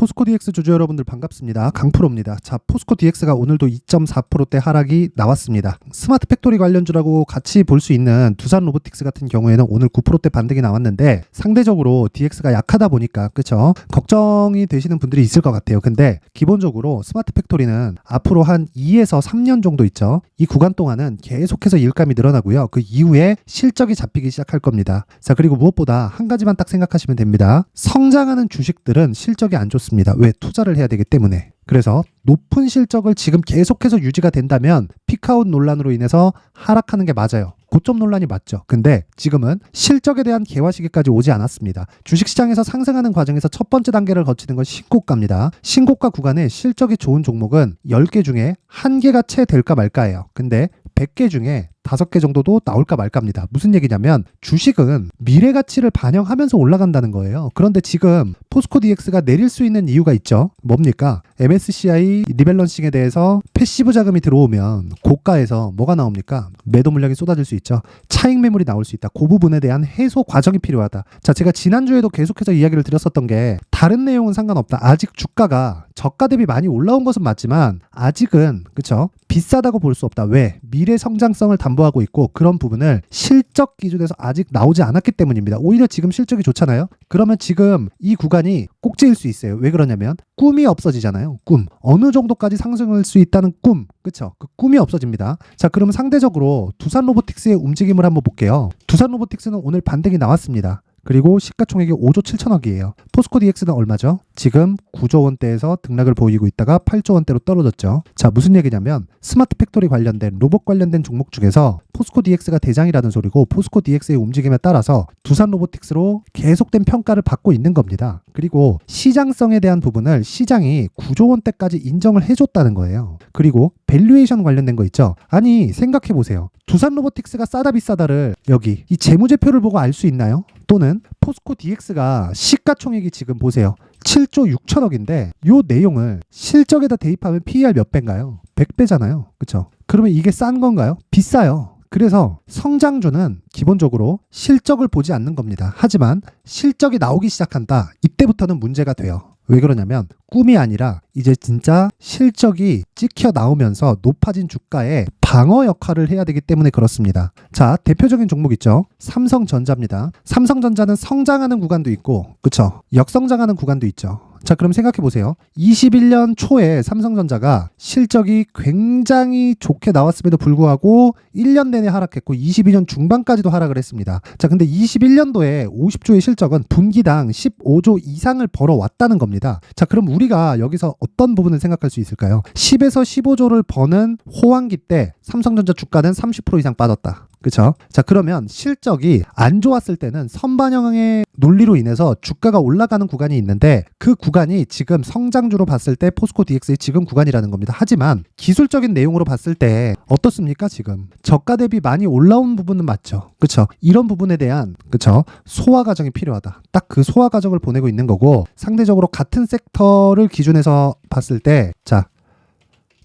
포스코 DX 주주 여러분들 반갑습니다. 강프로입니다. 자, 포스코 DX가 오늘도 2.4%대 하락이 나왔습니다. 스마트 팩토리 관련주라고 같이 볼 수 있는 두산 로보틱스 같은 경우에는 오늘 9%대 반등이 나왔는데 상대적으로 DX가 약하다 보니까 그쵸? 걱정이 되시는 분들이 있을 것 같아요. 근데 기본적으로 스마트 팩토리는 앞으로 한 2에서 3년 정도 있죠. 이 구간 동안은 계속해서 일감이 늘어나고요. 그 이후에 실적이 잡히기 시작할 겁니다. 자, 그리고 무엇보다 한 가지만 딱 생각하시면 됩니다. 성장하는 주식들은 실적이 안 좋습니다. 왜? 투자를 해야 되기 때문에. 그래서 높은 실적을 지금 계속해서 유지가 된다면 피크아웃 논란으로 인해서 하락하는 게 맞아요. 고점 논란이 맞죠. 근데 지금은 실적에 대한 개화 시기까지 오지 않았습니다. 주식시장에서 상승하는 과정에서 첫 번째 단계를 거치는 건 신고가입니다. 신고가 구간에 실적이 좋은 종목은 10개 중에 1개가 채 될까 말까예요. 근데 100개 중에 5개 정도도 나올까 말까입니다. 무슨 얘기냐면 주식은 미래 가치를 반영하면서 올라간다는 거예요. 그런데 지금 포스코 DX가 내릴 수 있는 이유가 있죠. 뭡니까? MSCI 리밸런싱에 대해서 패시브 자금이 들어오면 고가에서 뭐가 나옵니까? 매도 물량이 쏟아질 수 있죠. 차익 매물이 나올 수 있다. 그 부분에 대한 해소 과정이 필요하다. 자, 제가 지난주에도 계속해서 이야기를 드렸었던 게 다른 내용은 상관없다. 아직 주가가 저가 대비 많이 올라온 것은 맞지만 아직은 그쵸? 비싸다고 볼 수 없다. 왜? 미래 성장성을 담보하고 있고 그런 부분을 실적 기준에서 아직 나오지 않았기 때문입니다. 오히려 지금 실적이 좋잖아요. 그러면 지금 이 구간이 꼭지일 수 있어요. 왜 그러냐면 꿈이 없어지잖아요. 꿈. 어느 정도까지 상승할 수 있다는 꿈. 그쵸? 그 꿈이 없어집니다. 자, 그러면 상대적으로 두산 로보틱스의 움직임을 한번 볼게요. 두산 로보틱스는 오늘 반등이 나왔습니다. 그리고 시가총액이 5조 7천억이에요. 포스코 DX는 얼마죠? 지금 9조 원대에서 등락을 보이고 있다가 8조 원대로 떨어졌죠. 자, 무슨 얘기냐면 스마트 팩토리 관련된 로봇 관련된 종목 중에서 포스코 DX가 대장이라는 소리고 포스코 DX의 움직임에 따라서 두산 로보틱스로 계속된 평가를 받고 있는 겁니다. 그리고 시장성에 대한 부분을 시장이 9조 원대까지 인정을 해줬다는 거예요. 그리고 밸류에이션 관련된 거 있죠. 아니 생각해보세요. 두산 로보틱스가 싸다 비싸다를 여기 이 재무제표를 보고 알 수 있나요? 또는 포스코 DX가 시가총액이 지금 보세요. 7조 6천억인데 요 내용을 실적에다 대입하면 PER 몇 배인가요? 100배잖아요. 그쵸? 그러면 이게 싼 건가요? 비싸요. 그래서 성장주는 기본적으로 실적을 보지 않는 겁니다. 하지만 실적이 나오기 시작한다. 이때부터는 문제가 돼요. 왜 그러냐면 꿈이 아니라 이제 진짜 실적이 찍혀 나오면서 높아진 주가에 방어 역할을 해야 되기 때문에 그렇습니다. 자, 대표적인 종목 있죠. 삼성전자입니다. 삼성전자는 성장하는 구간도 있고 그쵸? 역성장하는 구간도 있죠. 자, 그럼 생각해 보세요. 21년 초에 삼성전자가 실적이 굉장히 좋게 나왔음에도 불구하고 1년 내내 하락했고 22년 중반까지도 하락을 했습니다. 자, 근데 21년도에 50조의 실적은 분기당 15조 이상을 벌어왔다는 겁니다. 자, 그럼 우리가 여기서 어떤 부분을 생각할 수 있을까요? 10에서 15조를 버는 호황기 때 삼성전자 주가는 30% 이상 빠졌다. 그쵸? 자, 그러면 실적이 안 좋았을 때는 선반영의 논리로 인해서 주가가 올라가는 구간이 있는데 그 구간이 지금 성장주로 봤을 때 포스코 DX의 지금 구간이라는 겁니다. 하지만 기술적인 내용으로 봤을 때 어떻습니까? 지금 저가 대비 많이 올라온 부분은 맞죠. 그쵸? 이런 부분에 대한 그쵸? 소화 과정이 필요하다. 딱 그 소화 과정을 보내고 있는 거고 상대적으로 같은 섹터를 기준해서 봤을 때 자,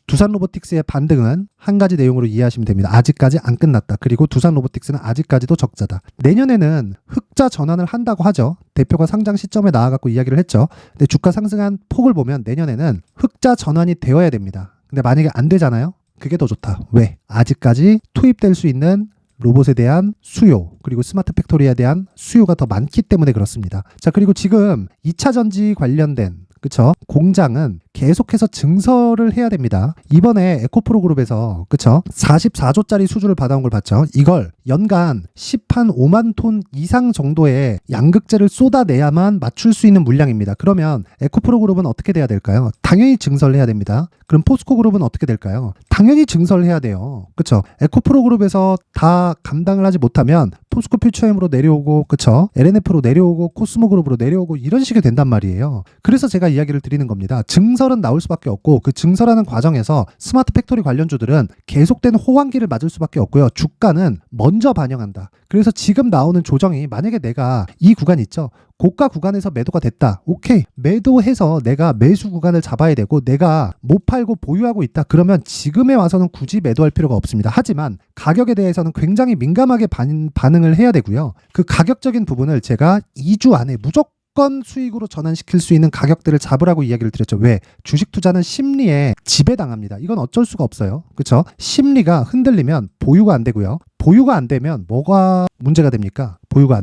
두산 로보틱스의 반등은 한 가지 내용으로 이해하시면 됩니다. 아직까지 안 끝났다. 그리고 두산 로보틱스는 아직까지도 적자다. 내년에는 흑자 전환을 한다고 하죠. 대표가 상장 시점에 나와갖고 이야기를 했죠. 근데 주가 상승한 폭을 보면 내년에는 흑자 전환이 되어야 됩니다. 근데 만약에 안 되잖아요. 그게 더 좋다. 왜? 아직까지 투입될 수 있는 로봇에 대한 수요 그리고 스마트 팩토리에 대한 수요가 더 많기 때문에 그렇습니다. 자, 그리고 지금 2차 전지 관련된 그쵸? 공장은 계속해서 증설을 해야 됩니다. 이번에 에코프로 그룹에서 그쵸? 44조짜리 수주를 받아온 걸 봤죠. 이걸 연간 15만 톤 이상 정도의 양극재를 쏟아내야만 맞출 수 있는 물량입니다. 그러면 에코프로 그룹은 어떻게 돼야 될까요? 당연히 증설해야 됩니다. 그럼 포스코 그룹은 어떻게 될까요? 당연히 증설해야 돼요. 그쵸? 에코프로 그룹에서 다 감당을 하지 못하면 포스코 퓨처엠으로 내려오고 그쵸? LNF로 내려오고 코스모 그룹으로 내려오고 이런 식이 된단 말이에요. 그래서 제가 이야기를 드리는 겁니다. 증설은 나올 수밖에 없고 그 증설하는 과정에서 스마트 팩토리 관련주들은 계속된 호황기를 맞을 수밖에 없고요. 주가는 먼저 반영한다. 그래서 지금 나오는 조정이 만약에 내가 이 구간 있죠. 고가 구간에서 매도가 됐다. 오케이. 매도해서 내가 매수 구간을 잡아야 되고 내가 못 팔고 보유하고 있다. 그러면 지금에 와서는 굳이 매도할 필요가 없습니다. 하지만 가격에 대해서는 굉장히 민감하게 반응을 해야 되고요. 그 가격적인 부분을 제가 2주 안에 무조건 무조건 수익으로 전환시킬 수 있는 가격대를 잡으라고 이야기를 드렸죠. 왜? 주식 투자는 심리에 지배당합니다. 이건 어쩔 수가 없어요. 그렇죠? 심리가 흔들리면 보유가 안 되고요. 보유가 안 되면 뭐가 문제가 됩니까? 보유가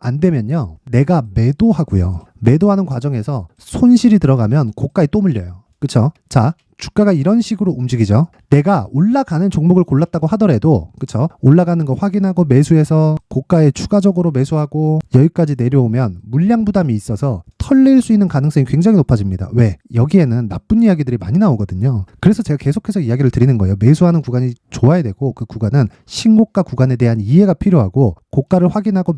안 되면요. 내가 매도하고요. 매도하는 과정에서 손실이 들어가면 고가에 또 물려요. 그렇죠? 자, 주가가 이런 식으로 움직이죠. 내가 올라가는 종목을 골랐다고 하더라도, 그렇죠? 올라가는 거 확인하고 매수해서 고가에 추가적으로 매수하고 여기까지 내려오면 물량 부담이 있어서 털릴 수 있는 가능성이 굉장히 높아집니다. 왜? 여기에는 나쁜 이야기들이 많이 나오거든요. 그래서 제가 계속해서 이야기를 드리는 거예요. 매수하는 구간이 좋아야 되고 그 구간은 신고가 구간에 대한 이해가 필요하고 고가를 확인하고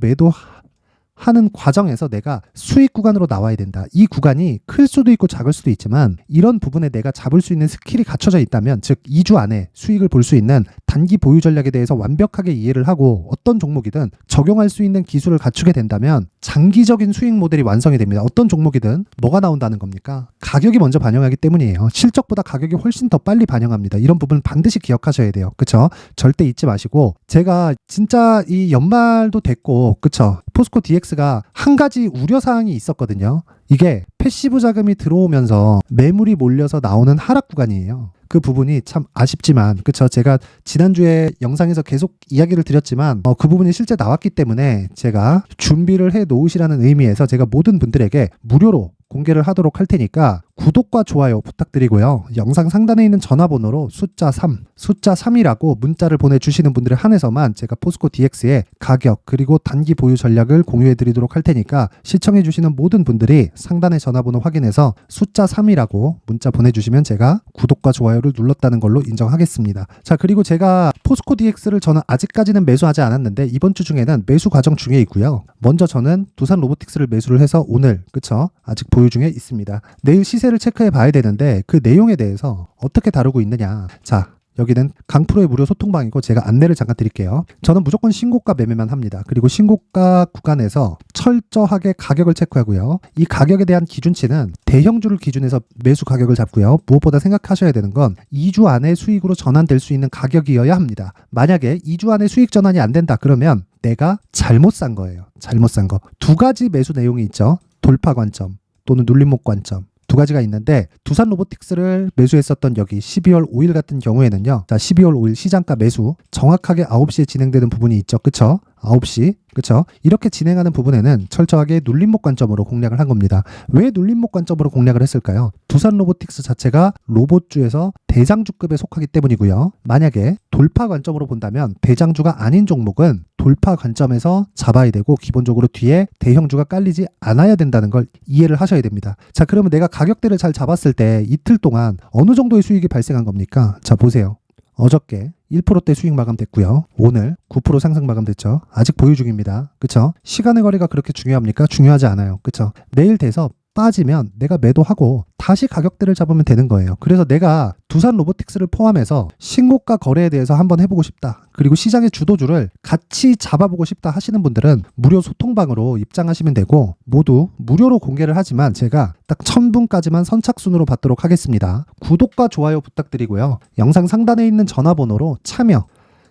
하는 과정에서 내가 수익 구간으로 나와야 된다. 이 구간이 클 수도 있고 작을 수도 있지만 이런 부분에 내가 잡을 수 있는 스킬이 갖춰져 있다면, 즉 2주 안에 수익을 볼 수 있는 단기 보유 전략에 대해서 완벽하게 이해를 하고 어떤 종목이든 적용할 수 있는 기술을 갖추게 된다면 장기적인 수익 모델이 완성이 됩니다. 어떤 종목이든 뭐가 나온다는 겁니까? 가격이 먼저 반영하기 때문이에요. 실적보다 가격이 훨씬 더 빨리 반영합니다. 이런 부분 반드시 기억하셔야 돼요. 그쵸? 절대 잊지 마시고, 제가 진짜 이 연말도 됐고, 그쵸? 포스코 DX가 한 가지 우려사항이 있었거든요. 이게 패시브 자금이 들어오면서 매물이 몰려서 나오는 하락 구간이에요. 그 부분이 참 아쉽지만, 그쵸? 제가 지난주에 영상에서 계속 이야기를 드렸지만 그 부분이 실제 나왔기 때문에 제가 준비를 해 놓으시라는 의미에서 제가 모든 분들에게 무료로 공개를 하도록 할 테니까 구독과 좋아요 부탁드리고요. 영상 상단에 있는 전화번호로 숫자 3이라고 문자를 보내주시는 분들에 한해서만 제가 포스코 DX의 가격 그리고 단기 보유 전략을 공유해 드리도록 할 테니까 시청해 주시는 모든 분들이 상단의 전화번호 확인해서 숫자 3이라고 문자 보내주시면 제가 구독과 좋아요를 눌렀다는 걸로 인정하겠습니다. 자, 그리고 제가 포스코 DX를 저는 아직까지는 매수하지 않았는데 이번 주 중에는 매수 과정 중에 있고요. 먼저 저는 두산 로보틱스를 매수를 해서 오늘, 그쵸? 아직 보유 중에 있습니다. 내일 시세를 체크해 봐야 되는데 그 내용에 대해서 어떻게 다루고 있느냐. 자, 여기는 강프로의 무료 소통방이고 제가 안내를 잠깐 드릴게요. 저는 무조건 신고가 매매만 합니다. 그리고 신고가 구간에서 철저하게 가격을 체크하고요. 이 가격에 대한 기준치는 대형주를 기준해서 매수 가격을 잡고요. 무엇보다 생각하셔야 되는 건 2주 안에 수익으로 전환될 수 있는 가격이어야 합니다. 만약에 2주 안에 수익 전환이 안 된다 그러면 내가 잘못 산 거예요. 잘못 산 거. 두 가지 매수 내용이 있죠. 돌파 관점 또는 눌림목 관점. 두 가지가 있는데 두산 로보틱스를 매수했었던 여기 12월 5일 같은 경우에는요. 자, 12월 5일 시장가 매수 정확하게 9시에 진행되는 부분이 있죠. 그쵸? 9시. 그쵸? 이렇게 진행하는 부분에는 철저하게 눌림목 관점으로 공략을 한 겁니다. 왜 눌림목 관점으로 공략을 했을까요? 두산 로보틱스 자체가 로봇주에서 대장주급에 속하기 때문이고요. 만약에 돌파 관점으로 본다면 대장주가 아닌 종목은 돌파 관점에서 잡아야 되고 기본적으로 뒤에 대형주가 깔리지 않아야 된다는 걸 이해를 하셔야 됩니다. 자, 그러면 내가 가격대를 잘 잡았을 때 이틀 동안 어느 정도의 수익이 발생한 겁니까? 자, 보세요. 어저께 1%대 수익 마감됐고요. 오늘 9% 상승 마감됐죠. 아직 보유 중입니다. 그쵸? 시간의 거리가 그렇게 중요합니까? 중요하지 않아요. 그쵸? 내일 돼서 빠지면 내가 매도하고 다시 가격대를 잡으면 되는 거예요. 그래서 내가 두산 로보틱스를 포함해서 신고가 거래에 대해서 한번 해보고 싶다. 그리고 시장의 주도주를 같이 잡아보고 싶다 하시는 분들은 무료 소통방으로 입장하시면 되고 모두 무료로 공개를 하지만 제가 딱 1000분까지만 선착순으로 받도록 하겠습니다. 구독과 좋아요 부탁드리고요. 영상 상단에 있는 전화번호로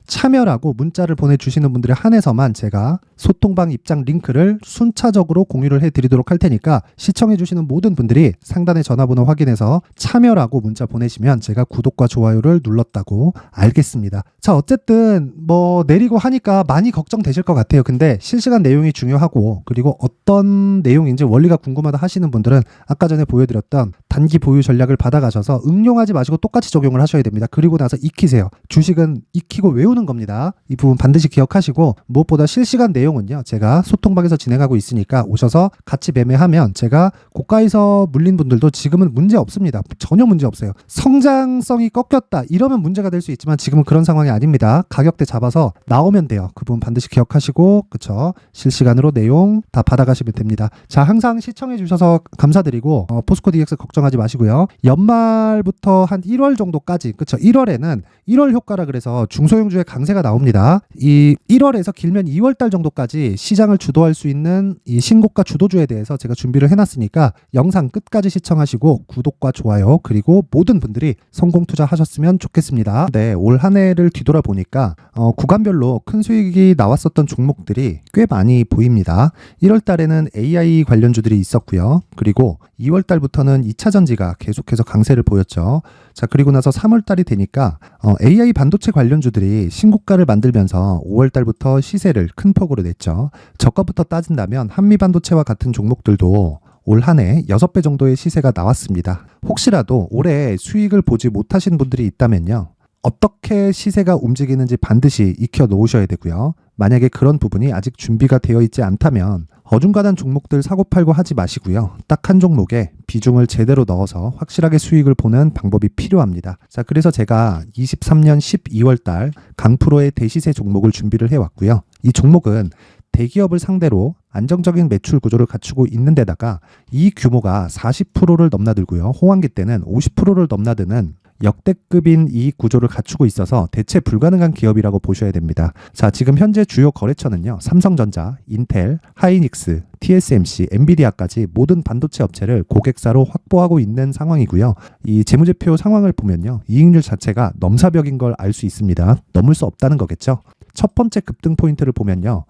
참여라고 문자를 보내주시는 분들에 한해서만 제가 소통방 입장 링크를 순차적으로 공유를 해드리도록 할 테니까 시청해주시는 모든 분들이 상단의 전화번호 확인해서 참여라고 문자 보내시면 제가 구독과 좋아요를 눌렀다고 알겠습니다. 자, 어쨌든 뭐 내리고 하니까 많이 걱정되실 것 같아요. 근데 실시간 내용이 중요하고 그리고 어떤 내용인지 원리가 궁금하다 하시는 분들은 아까 전에 보여드렸던 단기 보유 전략을 받아가셔서 응용하지 마시고 똑같이 적용을 하셔야 됩니다. 그리고 나서 익히세요. 주식은 익히고 외우는 겁니다. 이 부분 반드시 기억하시고 무엇보다 실시간 내용은요. 제가 소통방에서 진행하고 있으니까 오셔서 같이 매매하면 제가 고가에서 물린 분들도 지금은 문제 없습니다. 전혀 문제 없어요. 성장성이 꺾였다 이러면 문제가 될 수 있지만 지금은 그런 상황이 아닙니다. 가격대 잡아서 나오면 돼요. 그 부분 반드시 기억하시고 그쵸? 실시간으로 내용 다 받아가시면 됩니다. 자, 항상 시청해 주셔서 감사드리고 포스코 DX 걱정하지 마시고요. 연말부터 한 1월 정도까지 그쵸? 1월에는 1월 효과라 그래서 중소형주에 주에 강세가 나옵니다. 이 1월에서 길면 2월달 정도까지 시장을 주도할 수 있는 이 신고가 주도주에 대해서 제가 준비를 해놨으니까 영상 끝까지 시청하시고 구독과 좋아요 그리고 모든 분들이 성공 투자하셨으면 좋겠습니다. 네, 올 한 해를 뒤돌아보니까 구간별로 큰 수익이 나왔었던 종목들이 꽤 많이 보입니다. 1월 달에는 AI 관련주들이 있었고요. 그리고 2월 달부터는 2차 전지가 계속해서 강세를 보였죠. 자, 그리고 나서 3월 달이 되니까 AI 반도체 관련주들이 신고가를 만들면서 5월 달부터 시세를 큰 폭으로 냈죠. 저가부터 따진다면 한미 반도체와 같은 종목들도 올 한 해 6배 정도의 시세가 나왔습니다. 혹시라도 올해 수익을 보지 못하신 분들이 있다면요. 어떻게 시세가 움직이는지 반드시 익혀 놓으셔야 되고요. 만약에 그런 부분이 아직 준비가 되어 있지 않다면 어중간한 종목들 사고팔고 하지 마시고요. 딱 한 종목에 비중을 제대로 넣어서 확실하게 수익을 보는 방법이 필요합니다. 자, 그래서 제가 23년 12월 달 강프로의 대시세 종목을 준비를 해왔고요. 이 종목은 대기업을 상대로 안정적인 매출 구조를 갖추고 있는 데다가 이 규모가 40%를 넘나들고요. 호황기 때는 50%를 넘나드는 역대급인 이익 구조를 갖추고 있어서 대체 불가능한 기업이라고 보셔야 됩니다. 자, 지금 현재 주요 거래처는요. 삼성전자, 인텔, 하이닉스, TSMC, 엔비디아까지 모든 반도체 업체를 고객사로 확보하고 있는 상황이고요. 이 재무제표 상황을 보면요. 이익률 자체가 넘사벽인 걸 알 수 있습니다. 넘을 수 없다는 거겠죠. 첫 번째 급등 포인트를 보면요.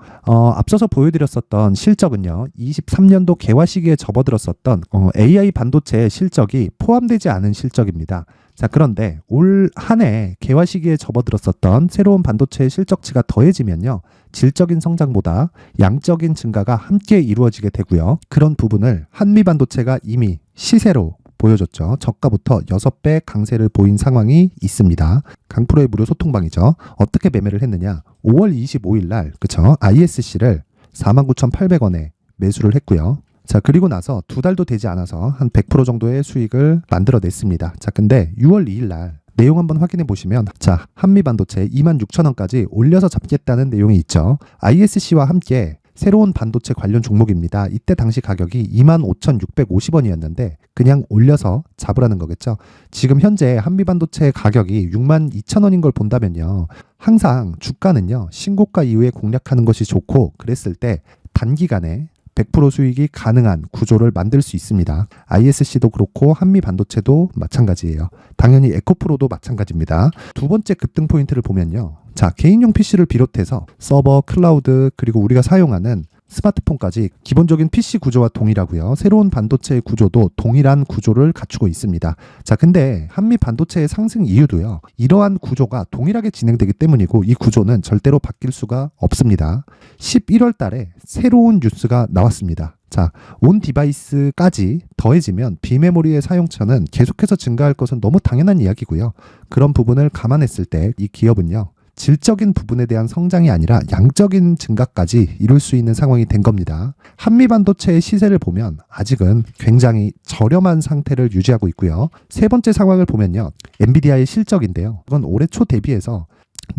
앞서서 보여드렸었던 실적은요. 23년도 개화 시기에 접어들었었던 AI 반도체의 실적이 포함되지 않은 실적입니다. 자, 그런데 올 한 해 개화 시기에 접어들었었던 새로운 반도체의 실적치가 더해지면요. 질적인 성장보다 양적인 증가가 함께 이루어지게 되고요. 그런 부분을 한미 반도체가 이미 시세로 보여줬죠. 저가부터 6배 강세를 보인 상황이 있습니다. 강프로의 무료 소통방이죠. 어떻게 매매를 했느냐. 5월 25일 날 그쵸? ISC를 49,800원에 매수를 했고요. 자, 그리고 나서 2달도 되지 않아서 한 100% 정도의 수익을 만들어냈습니다. 자, 근데 6월 2일 날 내용 한번 확인해 보시면 자, 한미반도체 26,000원까지 올려서 잡겠다는 내용이 있죠. ISC와 함께 새로운 반도체 관련 종목입니다. 이때 당시 가격이 25,650원이었는데 그냥 올려서 잡으라는 거겠죠. 지금 현재 한미반도체 가격이 62,000원인 걸 본다면요. 항상 주가는요. 신고가 이후에 공략하는 것이 좋고 그랬을 때 단기간에 100% 수익이 가능한 구조를 만들 수 있습니다. ISC도 그렇고 한미 반도체도 마찬가지예요. 당연히 에코프로도 마찬가지입니다. 두 번째 급등 포인트를 보면요. 자, 개인용 PC를 비롯해서 서버, 클라우드, 그리고 우리가 사용하는 스마트폰까지 기본적인 PC 구조와 동일하고요. 새로운 반도체의 구조도 동일한 구조를 갖추고 있습니다. 자, 근데 한미 반도체의 상승 이유도요. 이러한 구조가 동일하게 진행되기 때문이고 이 구조는 절대로 바뀔 수가 없습니다. 11월 달에 새로운 뉴스가 나왔습니다. 자, 온 디바이스까지 더해지면 비메모리의 사용처는 계속해서 증가할 것은 너무 당연한 이야기고요. 그런 부분을 감안했을 때 이 기업은요. 질적인 부분에 대한 성장이 아니라 양적인 증가까지 이룰 수 있는 상황이 된 겁니다. 한미 반도체의 시세를 보면 아직은 굉장히 저렴한 상태를 유지하고 있고요. 세 번째 상황을 보면요. 엔비디아의 실적인데요. 이건 올해 초 대비해서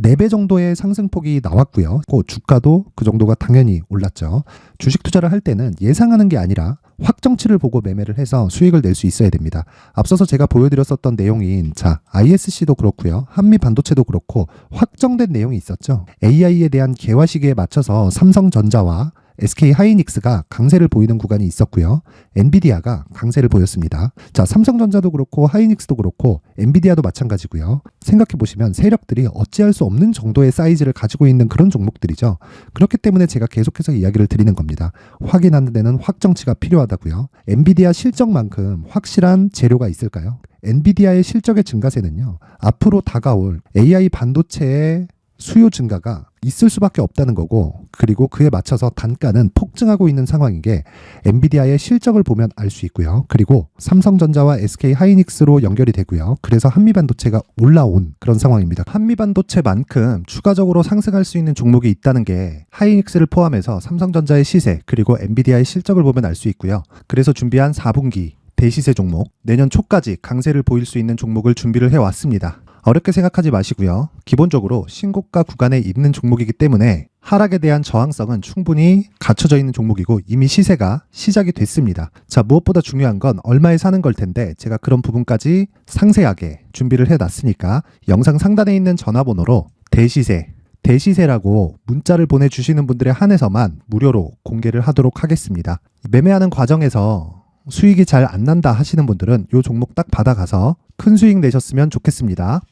4배 정도의 상승폭이 나왔고요. 주가도 그 정도가 당연히 올랐죠. 주식 투자를 할 때는 예상하는 게 아니라 확정치를 보고 매매를 해서 수익을 낼 수 있어야 됩니다. 앞서서 제가 보여드렸었던 내용인 자, ISC도 그렇고요. 한미 반도체도 그렇고 확정된 내용이 있었죠. AI에 대한 개화 시기에 맞춰서 삼성전자와 SK 하이닉스가 강세를 보이는 구간이 있었고요. 엔비디아가 강세를 보였습니다. 자, 삼성전자도 그렇고 하이닉스도 그렇고 엔비디아도 마찬가지고요. 생각해 보시면 세력들이 어찌할 수 없는 정도의 사이즈를 가지고 있는 그런 종목들이죠. 그렇기 때문에 제가 계속해서 이야기를 드리는 겁니다. 확인하는 데는 확정치가 필요하다고요. 엔비디아 실적만큼 확실한 재료가 있을까요? 엔비디아의 실적의 증가세는요. 앞으로 다가올 AI 반도체의 수요 증가가 있을 수밖에 없다는 거고 그리고 그에 맞춰서 단가는 폭증하고 있는 상황인 게 엔비디아의 실적을 보면 알 수 있고요. 그리고 삼성전자와 SK 하이닉스로 연결이 되고요. 그래서 한미반도체가 올라온 그런 상황입니다. 한미반도체만큼 추가적으로 상승할 수 있는 종목이 있다는 게 하이닉스를 포함해서 삼성전자의 시세 그리고 엔비디아의 실적을 보면 알 수 있고요. 그래서 준비한 4분기 대시세 종목 내년 초까지 강세를 보일 수 있는 종목을 준비를 해왔습니다. 어렵게 생각하지 마시고요. 기본적으로 신고가 구간에 있는 종목이기 때문에 하락에 대한 저항성은 충분히 갖춰져 있는 종목이고 이미 시세가 시작이 됐습니다. 자, 무엇보다 중요한 건 얼마에 사는 걸 텐데 제가 그런 부분까지 상세하게 준비를 해놨으니까 영상 상단에 있는 전화번호로 대시세라고 문자를 보내주시는 분들에 한해서만 무료로 공개를 하도록 하겠습니다. 매매하는 과정에서 수익이 잘 안 난다 하시는 분들은 이 종목 딱 받아가서 큰 수익 내셨으면 좋겠습니다.